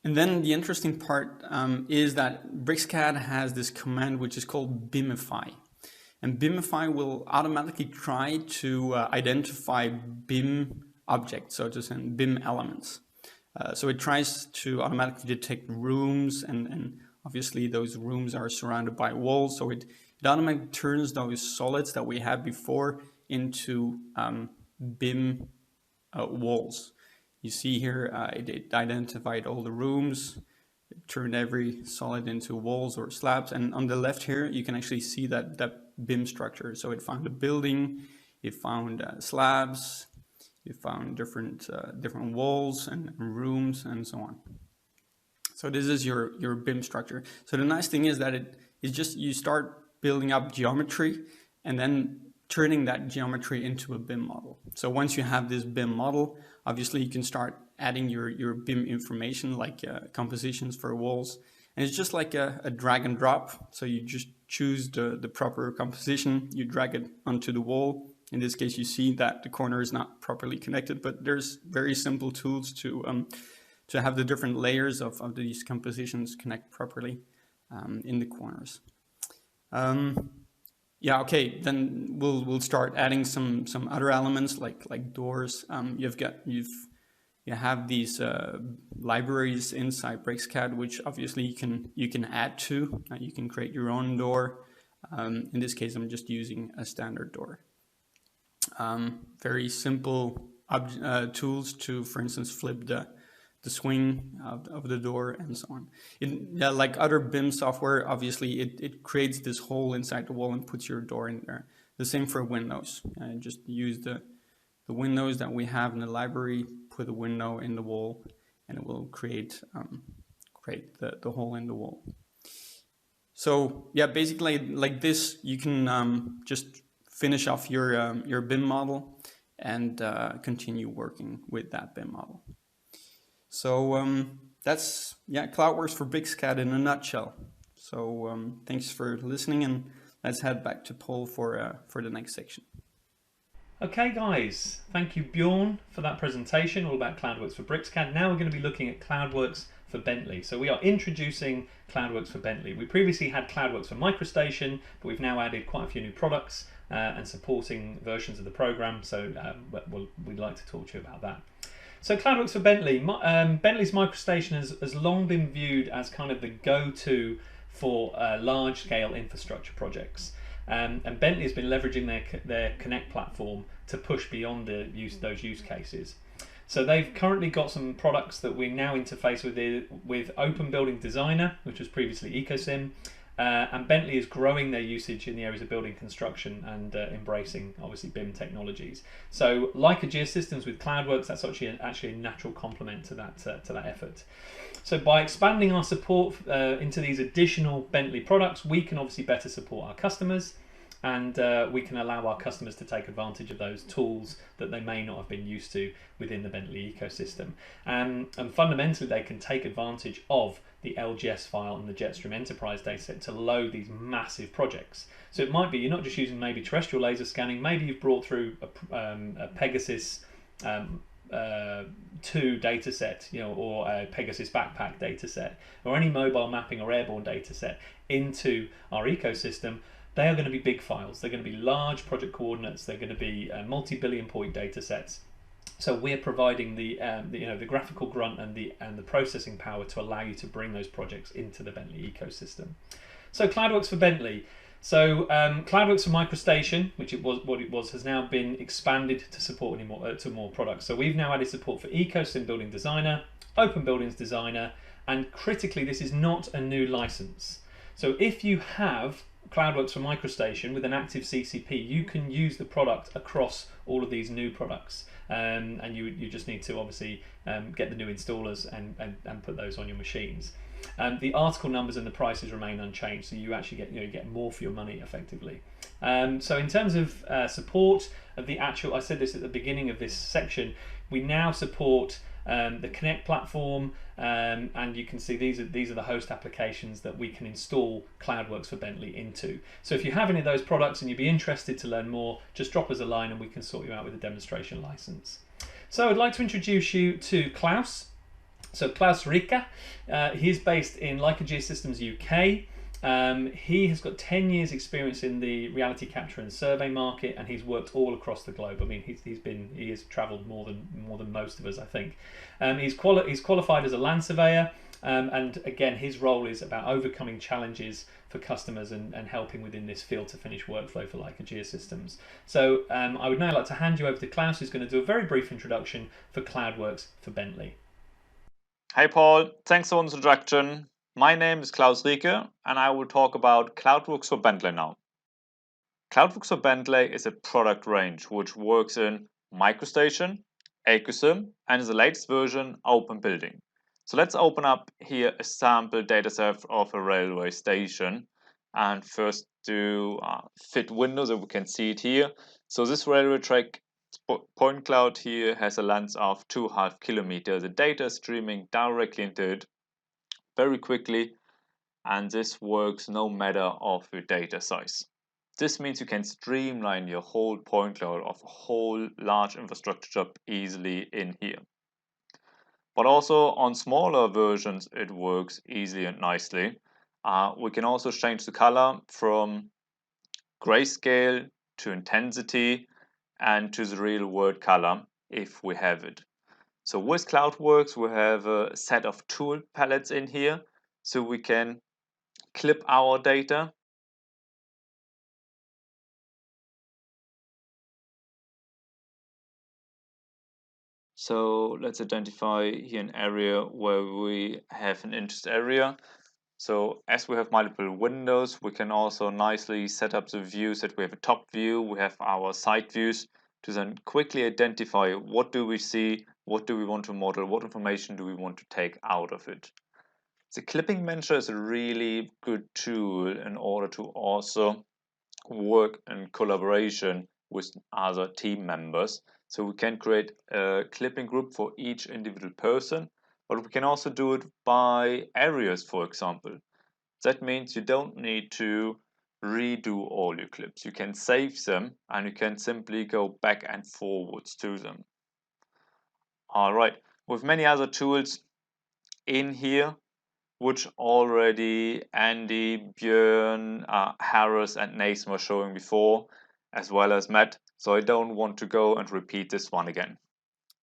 And then the interesting part is that BricsCAD has this command which is called BIMify. And BIMify will automatically try to identify BIM objects, so to say BIM elements. So it tries to automatically detect rooms, and obviously those rooms are surrounded by walls, so it automatically turns those solids that we had before into BIM walls. You see here it identified all the rooms, it turned every solid into walls or slabs, and on the left here you can actually see that BIM structure. So it found a building, it found slabs, it found different walls and rooms and so on. So this is your BIM structure. So the nice thing is that it's just you start building up geometry and then turning that geometry into a BIM model. So once you have this BIM model, obviously you can start adding your BIM information, like compositions for walls. And it's just like a drag and drop. So you just choose the proper composition, you drag it onto the wall. In this case, you see that the corner is not properly connected, but there's very simple tools to have the different layers of these compositions connect properly in the corners. Yeah, okay, then we'll start adding some other elements like doors. You have these libraries inside BricsCAD, which obviously you can add to. You can create your own door. In this case, I'm just using a standard door. Very simple tools to, for instance, flip the swing of the door and so on. Like other BIM software, obviously it creates this hole inside the wall and puts your door in there. The same for windows. Just use the windows that we have in the library, put a window in the wall, and it will create the hole in the wall. So yeah, basically like this, you can just finish off your BIM model and continue working with that BIM model. So that's CloudWorks for BricsCAD in a nutshell. So thanks for listening, and let's head back to Paul for the next section. Okay guys, thank you Bjorn for that presentation all about CloudWorks for BricsCAD. Now we're going to be looking at CloudWorks for Bentley. So we are introducing CloudWorks for Bentley. We previously had CloudWorks for MicroStation, but we've now added quite a few new products and supporting versions of the program. So we'd like to talk to you about that. So CloudWorks for Bentley. Bentley's MicroStation has long been viewed as kind of the go-to for large-scale infrastructure projects. And Bentley has been leveraging their Connect platform to push beyond those use cases. So they've currently got some products that we now interface with Open Building Designer, which was previously EcoSim, and Bentley is growing their usage in the areas of building construction and embracing obviously BIM technologies. So Leica Geosystems with CloudWorks, that's actually a natural complement to that effort. So by expanding our support into these additional Bentley products, we can obviously better support our customers, and we can allow our customers to take advantage of those tools that they may not have been used to within the Bentley ecosystem. And fundamentally, they can take advantage of the LGS file and the Jetstream Enterprise dataset to load these massive projects. So it might be you're not just using maybe terrestrial laser scanning, maybe you've brought through a Pegasus 2 dataset, or a Pegasus backpack dataset, or any mobile mapping or airborne dataset into our ecosystem. They are going to be big files. They're going to be large project coordinates. They're going to be multi-billion point datasets. So we're providing the graphical grunt and the processing power to allow you to bring those projects into the Bentley ecosystem. So CloudWorks for Bentley. So CloudWorks for MicroStation, which it was, has now been expanded to support to more products. So we've now added support for EcoSim Building Designer, Open Buildings Designer, and critically, this is not a new license. So if you have CloudWorks for MicroStation with an active CCP, you can use the product across all of these new products, and you just need to obviously get the new installers and put those on your machines. The article numbers and the prices remain unchanged, so you actually get more for your money effectively. So in terms of support of the actual, I said this at the beginning of this section, we now support the Connect platform, and you can see these are the host applications that we can install CloudWorks for Bentley into. So if you have any of those products and you'd be interested to learn more, just drop us a line and we can sort you out with a demonstration license. So I'd like to introduce you to Klaus. So Klaus Rieke, he is based in Leica Geosystems UK. He has got 10 years experience in the reality capture and survey market, and he's worked all across the globe. I mean, he has travelled more than most of us, I think. He's qualified as a land surveyor, and again, his role is about overcoming challenges for customers and helping within this field to finish workflow for Leica Geosystems. So I would now like to hand you over to Klaus, who's going to do a very brief introduction for CloudWorks for Bentley. Hi Paul, thanks for the introduction. My name is Klaus Rieke and I will talk about CloudWorks for Bentley now. CloudWorks for Bentley is a product range which works in MicroStation, EcoSim, and is the latest version Open Building. So let's open up here a sample dataset of a railway station and first do fit window so we can see it here. So this railway track point cloud here has a length of 2.5 kilometers. The data is streaming directly into it very quickly, and this works no matter of your data size. This means you can streamline your whole point cloud of a whole large infrastructure job easily in here. But also on smaller versions it works easily and nicely. We can also change the color from grayscale to intensity and to the real world color if we have it. So with CloudWorks we have a set of tool palettes in here, so we can clip our data. So let's identify here an area where we have an interest area. So as we have multiple windows, we can also nicely set up the views that we have a top view, we have our side views, to then quickly identify what do we see, what do we want to model, what information do we want to take out of it. The clipping manager is a really good tool in order to also work in collaboration with other team members. So we can create a clipping group for each individual person, but we can also do it by areas, for example. That means you don't need to redo all your clips. You can save them and you can simply go back and forwards to them. All right, with many other tools, in here, which already Andy, Björn, Harris and Nathan were showing before, as well as Matt. So I don't want to go and repeat this one again.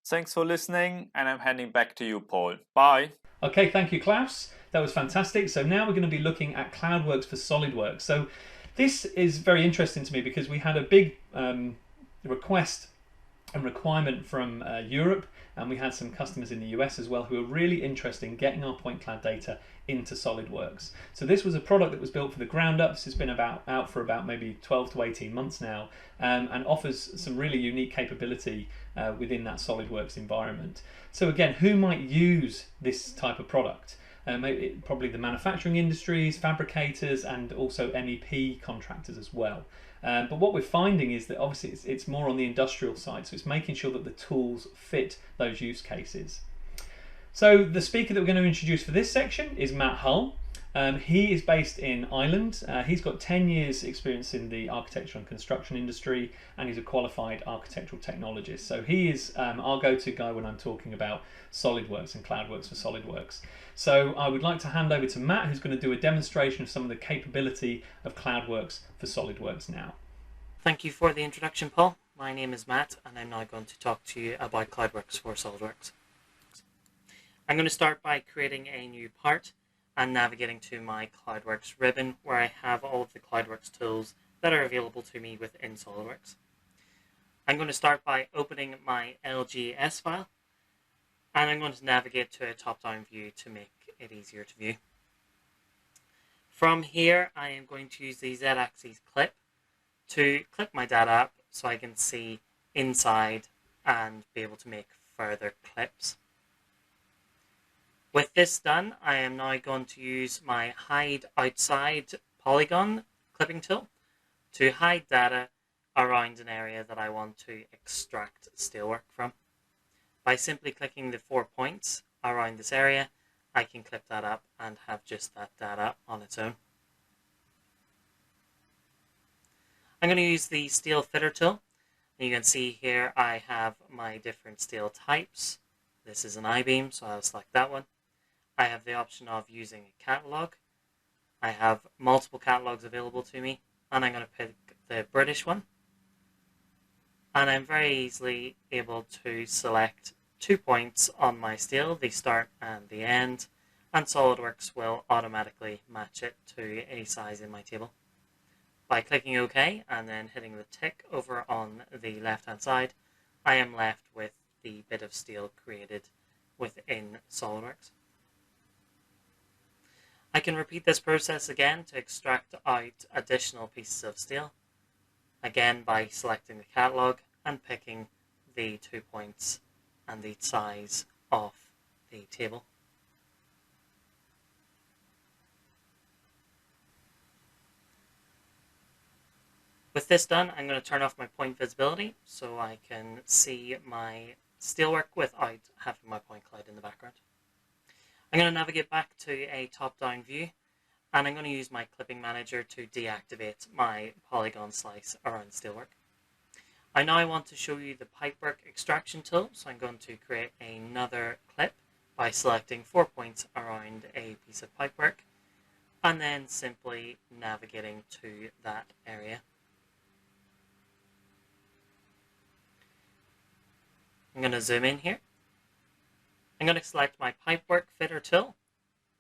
Thanks for listening, and I'm handing back to you, Paul. Bye. Okay, thank you, Klaus. That was fantastic. So now we're going to be looking at CloudWorks for SolidWorks. So this is very interesting to me because we had a big request and requirement from Europe, and we had some customers in the US as well who are really interested in getting our point cloud data into SolidWorks. So this was a product that was built for the ground up. This has been out for about maybe 12 to 18 months now, and offers some really unique capability within that SolidWorks environment. So again, who might use this type of product? Probably the manufacturing industries, fabricators, and also MEP contractors as well. But what we're finding is that obviously it's more on the industrial side, so it's making sure that the tools fit those use cases. So the speaker that we're going to introduce for this section is Matt Hull. He is based in Ireland. He's got 10 years experience in the architecture and construction industry, and he's a qualified architectural technologist. So he is our go-to guy when I'm talking about SolidWorks and CloudWorks for SolidWorks. So I would like to hand over to Matt, who's going to do a demonstration of some of the capability of CloudWorks for SolidWorks now. Thank you for the introduction, Paul. My name is Matt, and I'm now going to talk to you about CloudWorks for SolidWorks. I'm going to start by creating a new part and navigating to my CloudWorks ribbon, where I have all of the CloudWorks tools that are available to me within SolidWorks. I'm going to start by opening my LGS file, and I'm going to navigate to a top-down view to make it easier to view. From here, I am going to use the Z-axis clip to clip my data up so I can see inside and be able to make further clips. With this done, I am now going to use my Hide Outside Polygon clipping tool to hide data around an area that I want to extract steelwork from. By simply clicking the 4 points around this area, I can clip that up and have just that data on its own. I'm going to use the steel fitter tool. You can see here I have my different steel types. This is an I-beam, so I'll select that one. I have the option of using a catalog. I have multiple catalogs available to me, and I'm going to pick the British one. And I'm very easily able to select 2 points on my steel, the start and the end, and SolidWorks will automatically match it to a size in my table. By clicking OK and then hitting the tick over on the left-hand side, I am left with the bit of steel created within SolidWorks. I can repeat this process again to extract out additional pieces of steel, again by selecting the catalog and picking the 2 points and the size of the table. With this done, I'm going to turn off my point visibility so I can see my steelwork without having my point cloud in the background. I'm going to navigate back to a top-down view, and I'm going to use my clipping manager to deactivate my polygon slice around steelwork. I now want to show you the pipework extraction tool, so I'm going to create another clip by selecting 4 points around a piece of pipework, and then simply navigating to that area. I'm going to zoom in here. I'm going to select my pipework fitter tool,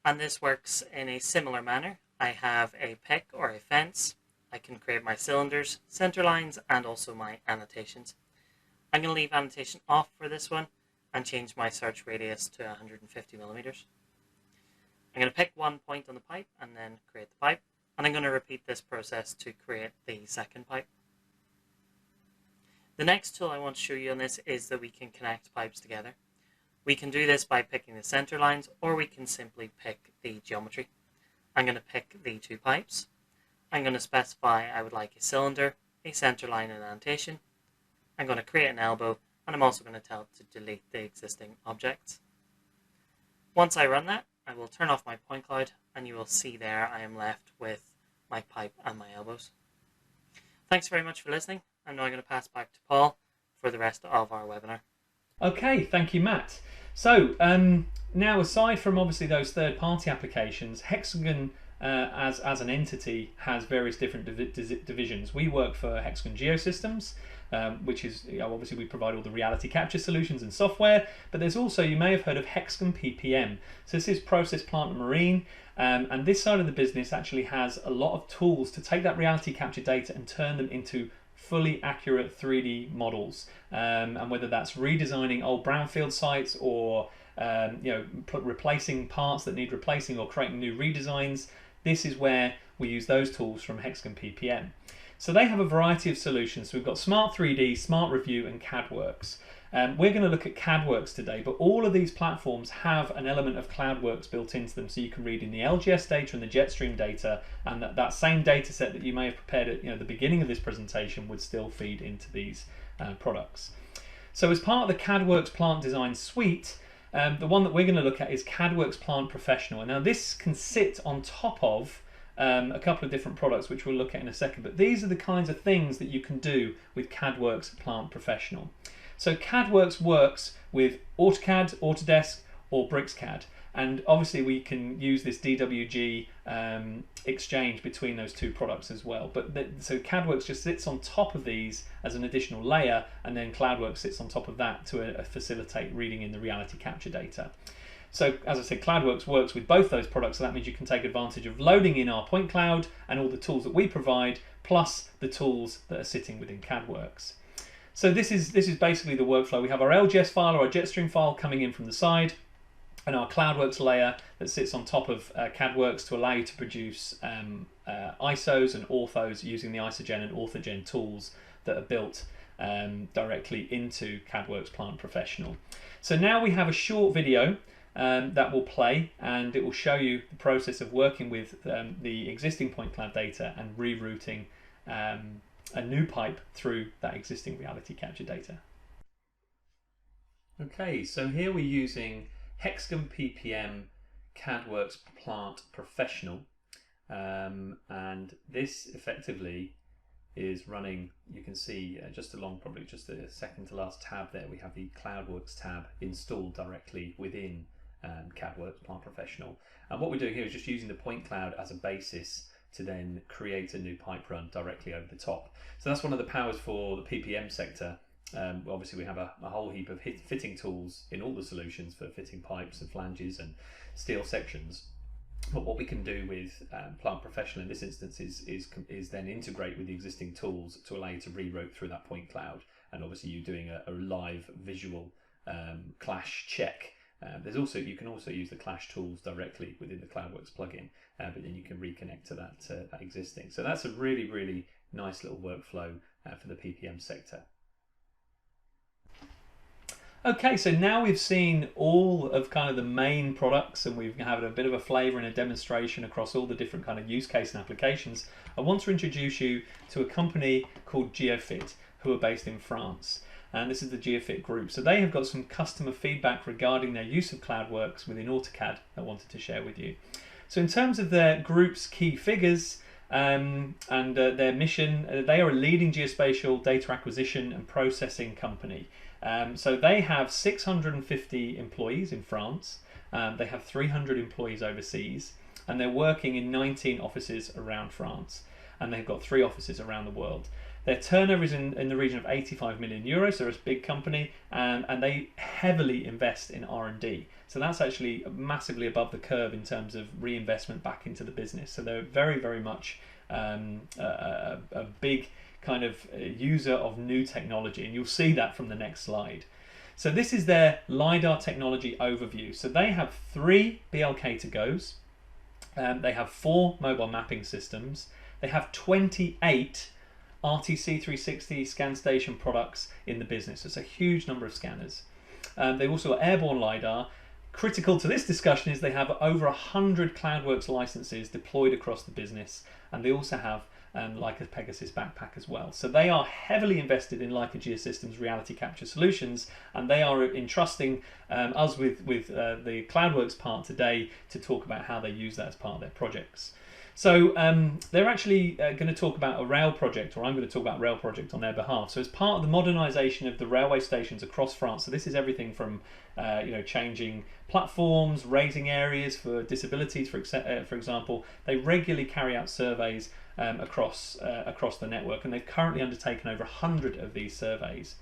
and this works in a similar manner. I have a pick or a fence. I can create my cylinders, center lines, and also my annotations. I'm going to leave annotation off for this one and change my search radius to 150 millimeters. I'm going to pick 1 point on the pipe and then create the pipe, and I'm going to repeat this process to create the second pipe. The next tool I want to show you on this is that we can connect pipes together. We can do this by picking the center lines, or we can simply pick the geometry. I'm going to pick the 2 pipes. I'm going to specify I would like a cylinder, a center line, and annotation. I'm going to create an elbow, and I'm also going to tell it to delete the existing objects. Once I run that, I will turn off my point cloud, and you will see there I am left with my pipe and my elbows. Thanks very much for listening. I'm now going to pass back to Paul for the rest of our webinar. Okay, thank you, Matt. So now, aside from obviously those third-party applications, Hexagon as an entity has various different divisions. We work for Hexagon Geosystems, which is, obviously we provide all the reality capture solutions and software, but there's also, you may have heard of Hexagon PPM. So this is Process, Plant and Marine, and this side of the business actually has a lot of tools to take that reality capture data and turn them into fully accurate 3D models, and whether that's redesigning old brownfield sites or replacing parts that need replacing or creating new redesigns. This is where we use those tools from Hexagon PPM. So they have a variety of solutions. So we've got Smart 3D, Smart Review and CADWorks. We're going to look at CADWorks today, but all of these platforms have an element of CloudWorks built into them, so you can read in the LGS data and the Jetstream data, and that same data set that you may have prepared at the beginning of this presentation would still feed into these products. So as part of the CADWorks Plant Design Suite, the one that we're going to look at is CADWorks Plant Professional. Now this can sit on top of a couple of different products which we'll look at in a second, but these are the kinds of things that you can do with CADWorks Plant Professional. So CADWorks works with AutoCAD, Autodesk or BricsCAD, and obviously we can use this DWG exchange between those two products as well. But so CADWorks just sits on top of these as an additional layer, and then CloudWorks sits on top of that to facilitate reading in the reality capture data. So as I said, CloudWorks works with both those products, so that means you can take advantage of loading in our point cloud and all the tools that we provide, plus the tools that are sitting within CADWorks. So this is basically the workflow. We have our LGS file or our Jetstream file coming in from the side, and our CloudWorks layer that sits on top of CADWorks to allow you to produce ISOs and orthos using the Isogen and Orthogen tools that are built directly into CADWorks Plant Professional. So now we have a short video that will play, and it will show you the process of working with the existing point cloud data and rerouting a new pipe through that existing reality capture data. Okay, so here we're using Hexagon PPM CADWorks Plant Professional, and this effectively is running, you can see just along probably just the second to last tab there, we have the CloudWorks tab installed directly within CADWorks Plant Professional. And what we're doing here is just using the point cloud as a basis to then create a new pipe run directly over the top. So that's one of the powers for the PPM sector. Obviously we have a whole heap of fitting tools in all the solutions for fitting pipes and flanges and steel sections. But what we can do with Plant Professional in this instance is then integrate with the existing tools to allow you to reroute through that point cloud, and obviously you doing a live visual clash check. There's also, you can also use the clash tools directly within the CloudWorks plugin, but then you can reconnect to that existing. So that's a really, really nice little workflow for the PPM sector. Okay, so now we've seen all of kind of the main products, and we've had a bit of a flavour and a demonstration across all the different kind of use case and applications. I want to introduce you to a company called GeoFit, who are based in France. And this is the GeoFit group. So they have got some customer feedback regarding their use of CloudWorks within AutoCAD I wanted to share with you. So in terms of their group's key figures and their mission, they are a leading geospatial data acquisition and processing company. So they have 650 employees in France, they have 300 employees overseas, and they're working in 19 offices around France, and they've got 3 offices around the world. Their turnover is in the region of 85 million euros, so they're a big company, and they heavily invest in R&D. So that's actually massively above the curve in terms of reinvestment back into the business. So they're very, very much a big kind of user of new technology, and you'll see that from the next slide. So this is their LiDAR technology overview. So they have 3 BLK2GOs, they have 4 mobile mapping systems, they have 28 RTC360 scan station products in the business. It's a huge number of scanners. They also got airborne LiDAR, critical to this discussion is they have over 100 CloudWorks licenses deployed across the business, and they also have Leica Pegasus backpack as well. So they are heavily invested in Leica Geosystems reality capture solutions, and they are entrusting us with the CloudWorks part today to talk about how they use that as part of their projects. So they're actually going to talk about a rail project, or I'm going to talk about a rail project on their behalf. So as part of the modernisation of the railway stations across France, so this is everything from changing platforms, raising areas for disabilities, for example. They regularly carry out surveys across the network, and they've currently undertaken over 100 of these surveys.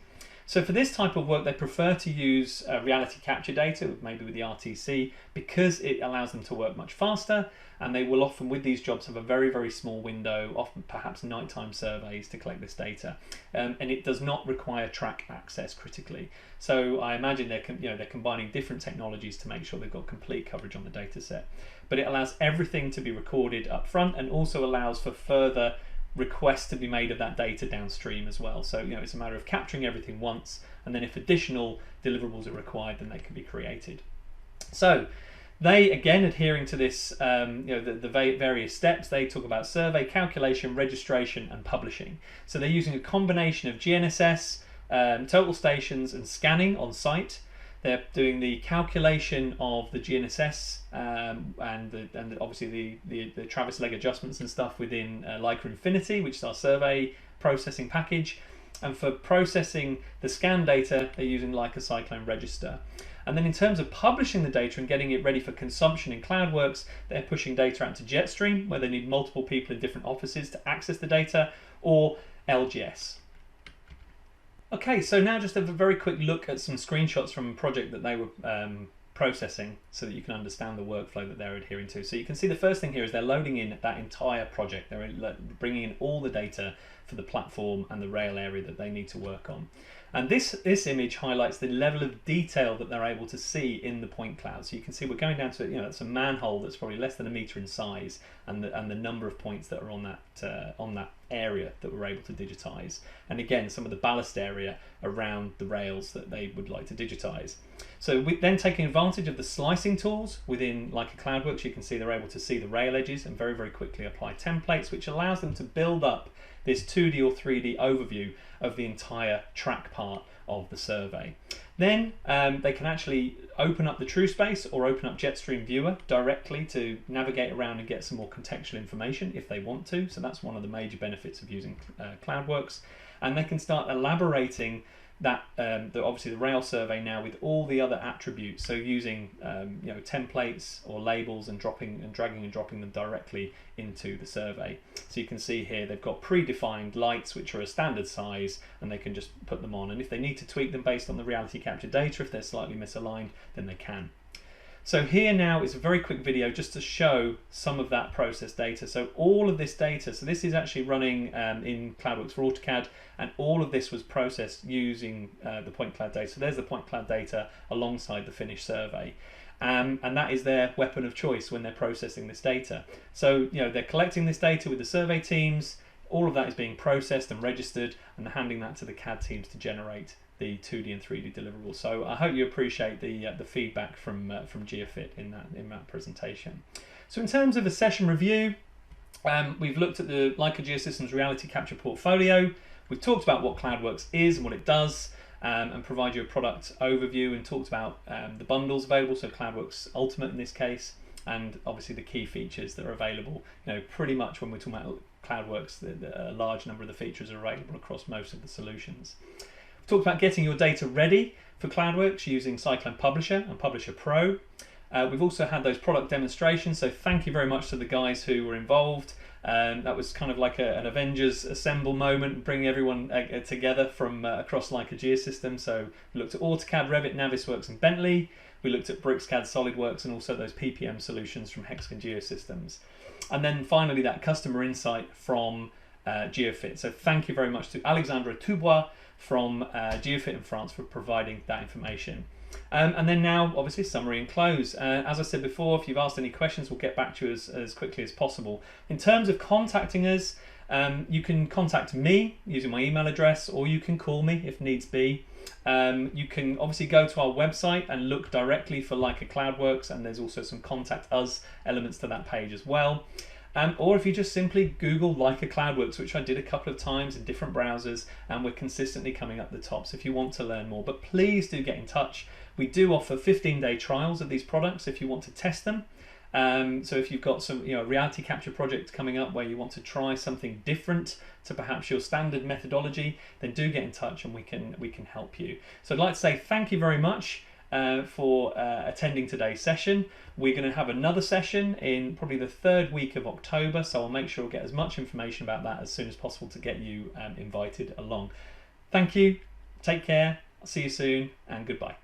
So for this type of work, they prefer to use reality capture data, maybe with the RTC, because it allows them to work much faster, and they will often, with these jobs, have a very, very small window, often perhaps nighttime surveys to collect this data, and it does not require track access critically. So I imagine they're combining different technologies to make sure they've got complete coverage on the data set. But it allows everything to be recorded up front, and also allows for further requests to be made of that data downstream as well. So it's a matter of capturing everything once, and then if additional deliverables are required, then they can be created. So they, again, adhering to this, the various steps, they talk about survey, calculation, registration, and publishing. So they're using a combination of GNSS, total stations, and scanning on site. They're doing the calculation of the GNSS and obviously the Travis leg adjustments and stuff within Leica Infinity, which is our survey processing package. And for processing the scan data, they're using Leica Cyclone Register. And then in terms of publishing the data and getting it ready for consumption in CloudWorks, they're pushing data out to Jetstream, where they need multiple people in different offices to access the data, or LGS. Okay, so now just have a very quick look at some screenshots from a project that they were processing, so that you can understand the workflow that they're adhering to. So you can see the first thing here is they're loading in that entire project. They're bringing in all the data for the platform and the rail area that they need to work on. And this image highlights the level of detail that they're able to see in the point cloud. So you can see we're going down to, it's a manhole that's probably less than a meter in size, and the number of points that are on that area that we're able to digitize. And again, some of the ballast area around the rails that they would like to digitize. So then taking advantage of the slicing tools within Leica CloudWorks, you can see they're able to see the rail edges and very, very quickly apply templates, which allows them to build up this 2D or 3D overview of the entire track part of the survey. Then they can actually open up the TrueSpace or open up Jetstream Viewer directly to navigate around and get some more contextual information if they want to. So that's one of the major benefits of using CloudWorks. And they can start elaborating that obviously the rail survey now with all the other attributes, so using templates or labels and dragging and dropping them directly into the survey. So you can see here they've got predefined lights which are a standard size, and they can just put them on, and if they need to tweak them based on the reality capture data, if they're slightly misaligned, then they can. So here now is a very quick video just to show some of that process data. So all of this data, so this is actually running in CloudWorks for AutoCAD, and all of this was processed using the point cloud data. So there's the point cloud data alongside the finished survey. And that is their weapon of choice when they're processing this data. So they're collecting this data with the survey teams, all of that is being processed and registered, and they're handing that to the CAD teams to generate the 2D and 3D deliverables. So I hope you appreciate the feedback from GeoFit in that presentation. So in terms of a session review, we've looked at the Leica Geosystems reality capture portfolio. We've talked about what CloudWorks is and what it does, and provide you a product overview, and talked about the bundles available, so CloudWorks Ultimate in this case, and obviously the key features that are available. Pretty much when we're talking about CloudWorks, a large number of the features are available across most of the solutions. Talked about getting your data ready for CloudWorks using Cyclone Publisher and Publisher Pro. We've also had those product demonstrations, so thank you very much to the guys who were involved. That was kind of like an Avengers Assemble moment, bringing everyone together from across Leica Geosystems. So we looked at AutoCAD, Revit, Navisworks and Bentley. We looked at BricsCAD, SolidWorks, and also those PPM solutions from Hexagon Geosystems. And then finally that customer insight from GeoFit. So thank you very much to Alexandre Toubois from GeoFit in France for providing that information. And then now, obviously, summary and close. As I said before, if you've asked any questions, we'll get back to you as quickly as possible. In terms of contacting us, You can contact me using my email address, or you can call me if needs be. You can obviously go to our website and look directly for Leica CloudWorks, and there's also some contact us elements to that page as well. Or if you just simply Google Leica CloudWorks, which I did a couple of times in different browsers, and we're consistently coming up the tops if you want to learn more. But please do get in touch. We do offer 15-day trials of these products if you want to test them. So if you've got some reality capture project coming up where you want to try something different to perhaps your standard methodology, then do get in touch and we can help you. So I'd like to say thank you very much for attending today's session. We're going to have another session in probably the 3rd week of October, so I'll make sure I'll get as much information about that as soon as possible to get you invited along. Thank you, take care, I'll see you soon, and goodbye.